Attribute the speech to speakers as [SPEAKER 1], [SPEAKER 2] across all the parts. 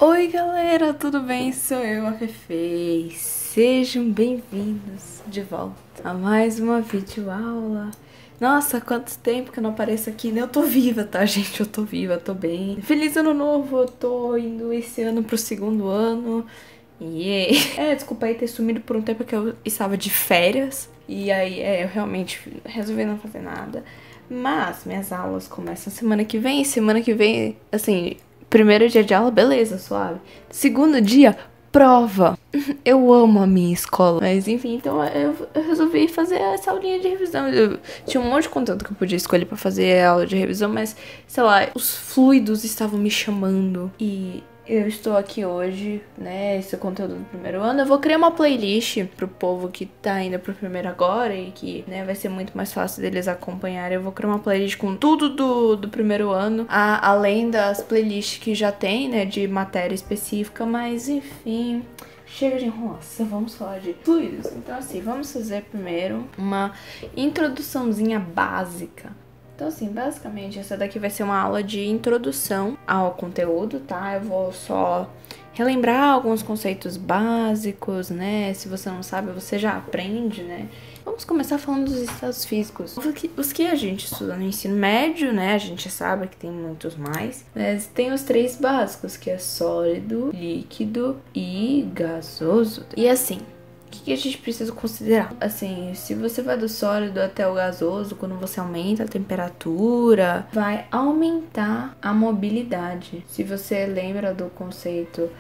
[SPEAKER 1] Oi galera, tudo bem? Sou eu, a Fefe. Sejam bem-vindos de volta a mais uma videoaula. Nossa, quanto tempo que eu não apareço aqui, né? Eu tô viva, tá, gente? Eu tô viva, tô bem. Feliz ano novo, eu tô indo esse ano pro segundo ano. Desculpa aí ter sumido por um tempo que eu estava de férias. E aí, eu realmente resolvi não fazer nada. Mas minhas aulas começam semana que vem. Semana que vem, assim, primeiro dia de aula, beleza, suave. Segundo dia, prova. Eu amo a minha escola. Mas enfim, então eu resolvi fazer essa aulinha de revisão. Eu tinha um monte de conteúdo que eu podia escolher pra fazer a aula de revisão, mas, sei lá, os fluidos estavam me chamando. E eu estou aqui hoje, né, esse é o conteúdo do primeiro ano. Eu vou criar uma playlist pro povo que tá indo pro primeiro agora e que, né, vai ser muito mais fácil deles acompanharem. Eu vou criar uma playlist com tudo do primeiro ano, além das playlists que já tem, né, de matéria específica, mas enfim... Chega de enrolação, vamos falar de fluidos. Então assim, vamos fazer primeiro uma introduçãozinha básica. Então assim, basicamente essa daqui vai ser uma aula de introdução ao conteúdo, tá? Eu vou só relembrar alguns conceitos básicos, né? Se você não sabe, você já aprende, né? Vamos começar falando dos estados físicos. Os que a gente estuda no ensino médio, né? A gente sabe que tem muitos mais. Mas tem os três básicos, que é sólido, líquido e gasoso. E assim... O que a gente precisa considerar? Assim, se você vai do sólido até o gasoso, quando você aumenta a temperatura, vai aumentar a mobilidade. Se você lembra do conceito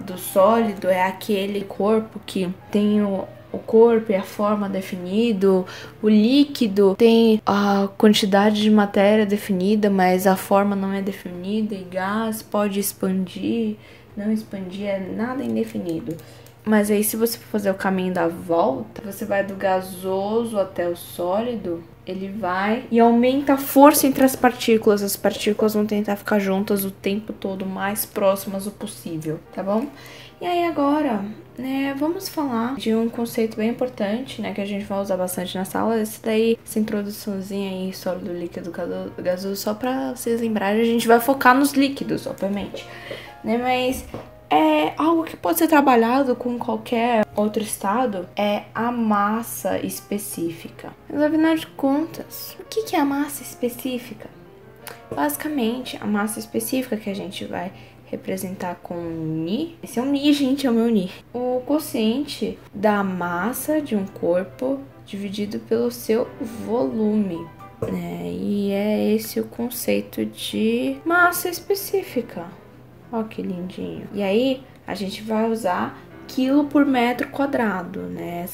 [SPEAKER 1] do sólido, é aquele corpo que tem o corpo e a forma definido. O líquido tem a quantidade de matéria definida, mas a forma não é definida. E gás pode expandir, não expandir, é nada indefinido. Mas aí, se você for fazer o caminho da volta, você vai do gasoso até o sólido, ele vai e aumenta a força entre as partículas. As partículas vão tentar ficar juntas o tempo todo, mais próximas o possível, tá bom? E aí agora, né, vamos falar de um conceito bem importante, né, que a gente vai usar bastante na sala. Essa introduçãozinha aí, sólido, líquido, gasoso, só pra vocês lembrarem. A gente vai focar nos líquidos, obviamente, né, mas... algo que pode ser trabalhado com qualquer outro estado é a massa específica. Mas afinal de contas, o que é a massa específica? Basicamente, a massa específica que a gente vai representar com Ni. Esse é um Ni, gente, é o meu Ni. O quociente da massa de um corpo dividido pelo seu volume. E é esse o conceito de massa específica. Ó, que lindinho. E aí, a gente vai usar quilo por metro quadrado, né?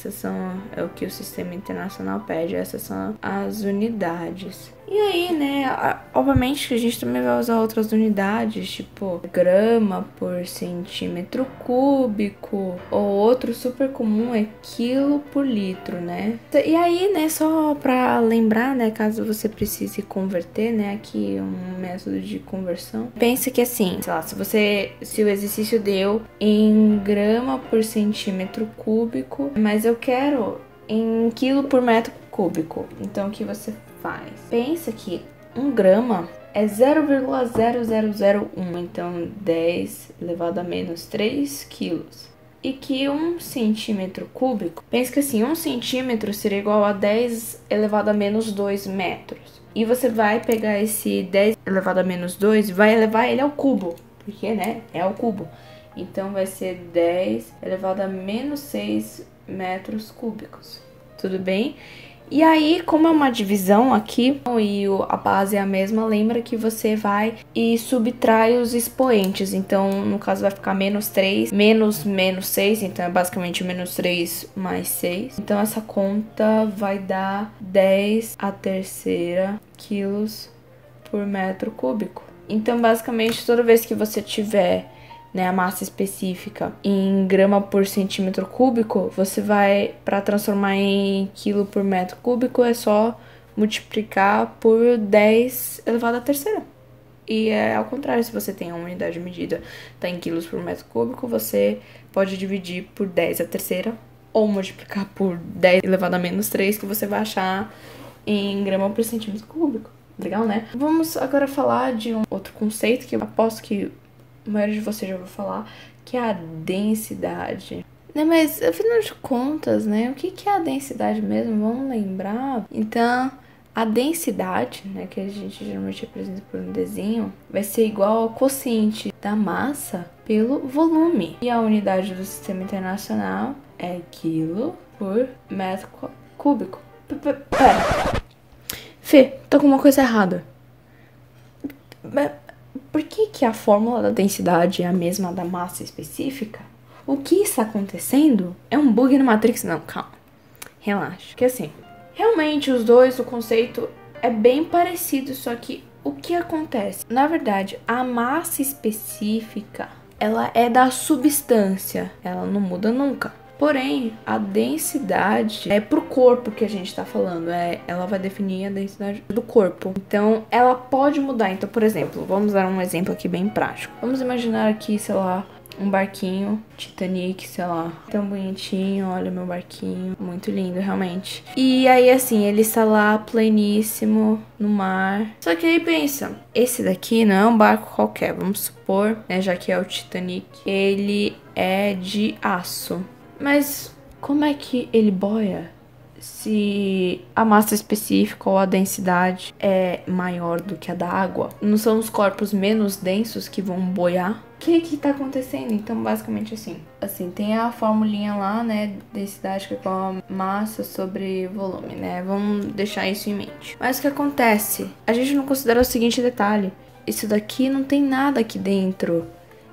[SPEAKER 1] É o que o Sistema Internacional pede, essas são as unidades. E aí, né, obviamente que a gente também vai usar outras unidades, tipo grama por centímetro cúbico, ou outro super comum é quilo por litro, né? E aí, né, só pra lembrar, né, caso você precise converter, né, aqui um método de conversão. Pensa que assim, sei lá, se o exercício deu em grama por centímetro cúbico, mas eu quero em quilo por metro cúbico, então o que você faz? Pensa que 1 grama é 0,0001, então 10 elevado a menos 3 quilos. E que 1 centímetro cúbico, pensa que assim, 1 centímetro seria igual a 10 elevado a menos 2 metros. E você vai pegar esse 10 elevado a menos 2 e vai elevar ele ao cubo, porque, né, é ao cubo. Então vai ser 10 elevado a menos 6 metros cúbicos. Tudo bem? E aí, como é uma divisão aqui e a base é a mesma, lembra que você vai e subtrai os expoentes. Então, no caso, vai ficar menos 3, menos 6, então é basicamente menos 3 mais 6. Então, essa conta vai dar 10 a terceira quilos por metro cúbico. Então, basicamente, toda vez que você tiver, né, a massa específica em grama por centímetro cúbico, você vai, para transformar em quilo por metro cúbico, é só multiplicar por 10 elevado à terceira. E é ao contrário, se você tem uma unidade medida tá em quilos por metro cúbico, você pode dividir por 10 à terceira ou multiplicar por 10 elevado a menos 3, que você vai achar em grama por centímetro cúbico. Legal, né? Vamos agora falar de um outro conceito que eu aposto que a maioria de vocês já ouviu falar, que é a densidade. Né, mas afinal de contas, né, o que é a densidade mesmo? Vamos lembrar? Então, a densidade, né, que a gente geralmente representa por um desenho, vai ser igual ao quociente da massa pelo volume. E a unidade do sistema internacional é quilo por metro cúbico. Pera. Fê, tô com uma coisa errada. Por que a fórmula da densidade é a mesma da massa específica? O que está acontecendo? É um bug na Matrix? Não, calma. Relaxa. Porque assim, realmente os dois, o conceito é bem parecido, só que o que acontece? Na verdade, a massa específica, ela é da substância, ela não muda nunca. Porém, a densidade é pro corpo que a gente tá falando, ela vai definir a densidade do corpo. Então, ela pode mudar. Então, por exemplo, vamos dar um exemplo aqui bem prático. Vamos imaginar aqui, sei lá, um barquinho Titanic, sei lá, tão bonitinho, olha meu barquinho, muito lindo, realmente. E aí, assim, ele está lá pleníssimo no mar. Só que aí pensa, esse daqui não é um barco qualquer, vamos supor, né, já que é o Titanic, ele é de aço. Mas como é que ele boia se a massa específica ou a densidade é maior do que a da água? Não são os corpos menos densos que vão boiar? O que tá acontecendo? Então, basicamente assim, tem a formulinha lá, né, densidade que é igual a massa sobre volume, né, vamos deixar isso em mente. Mas o que acontece? A gente não considera o seguinte detalhe, isso daqui não tem nada aqui dentro,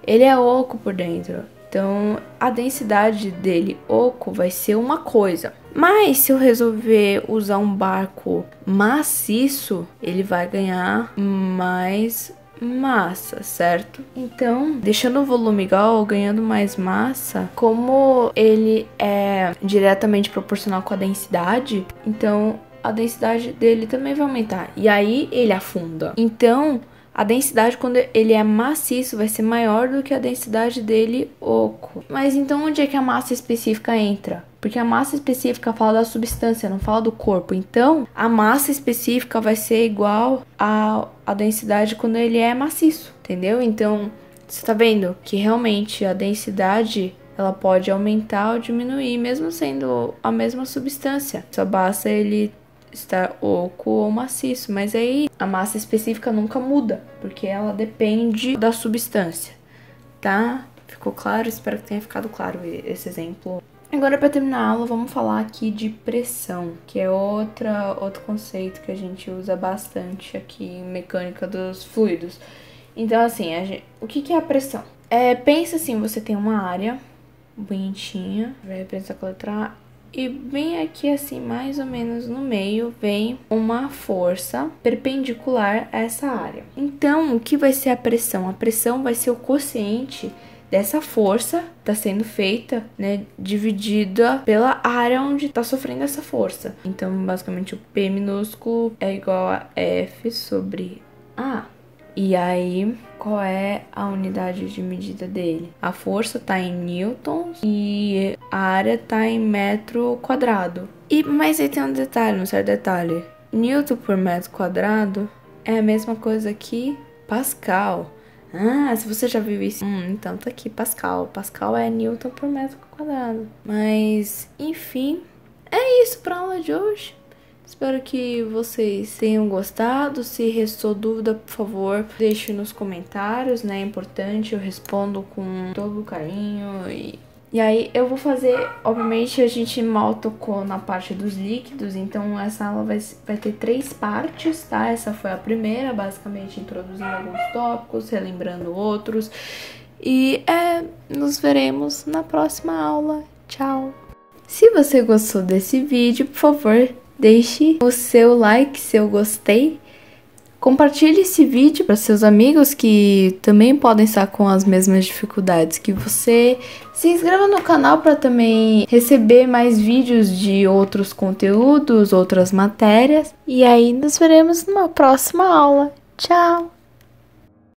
[SPEAKER 1] ele é oco por dentro. Então, a densidade dele oco vai ser uma coisa. Mas se eu resolver usar um barco maciço, ele vai ganhar mais massa, certo? Então, deixando o volume igual, ganhando mais massa, como ele é diretamente proporcional com a densidade, então a densidade dele também vai aumentar. E aí ele afunda. Então, a densidade, quando ele é maciço, vai ser maior do que a densidade dele oco. Mas então onde é que a massa específica entra? Porque a massa específica fala da substância, não fala do corpo. Então, a massa específica vai ser igual à densidade quando ele é maciço, entendeu? Então, você tá vendo que realmente a densidade, ela pode aumentar ou diminuir, mesmo sendo a mesma substância. Só basta ele estar oco ou maciço, mas aí a massa específica nunca muda, porque ela depende da substância, tá? Ficou claro? Espero que tenha ficado claro esse exemplo. Agora, para terminar a aula, vamos falar aqui de pressão, que é outro conceito que a gente usa bastante aqui em mecânica dos fluidos. Então, assim, o que é a pressão? Pensa assim, você tem uma área bonitinha, vai representar com a letra A, e bem aqui, assim, mais ou menos no meio, vem uma força perpendicular a essa área. Então, o que vai ser a pressão? A pressão vai ser o quociente dessa força está sendo feita, né, dividida pela área onde está sofrendo essa força. Então, basicamente, o P minúsculo é igual a F sobre A. E aí, qual é a unidade de medida dele? A força tá em newtons e a área tá em metro quadrado. Mas aí tem um detalhe, um certo detalhe. Newton por metro quadrado é a mesma coisa que Pascal. Ah, se você já viu isso, então tá aqui, Pascal. Pascal é Newton por metro quadrado. Mas, enfim, é isso pra aula de hoje. Espero que vocês tenham gostado. Se restou dúvida, por favor, deixe nos comentários, né? É importante, eu respondo com todo o carinho. E aí eu vou fazer, obviamente a gente mal tocou na parte dos líquidos, então essa aula vai ter 3 partes, tá? Essa foi a primeira, basicamente introduzindo alguns tópicos, relembrando outros. E nos veremos na próxima aula. Tchau! Se você gostou desse vídeo, por favor, deixe o seu like, seu gostei. Compartilhe esse vídeo para seus amigos que também podem estar com as mesmas dificuldades que você. Se inscreva no canal para também receber mais vídeos de outros conteúdos, outras matérias. E aí nos veremos numa próxima aula. Tchau!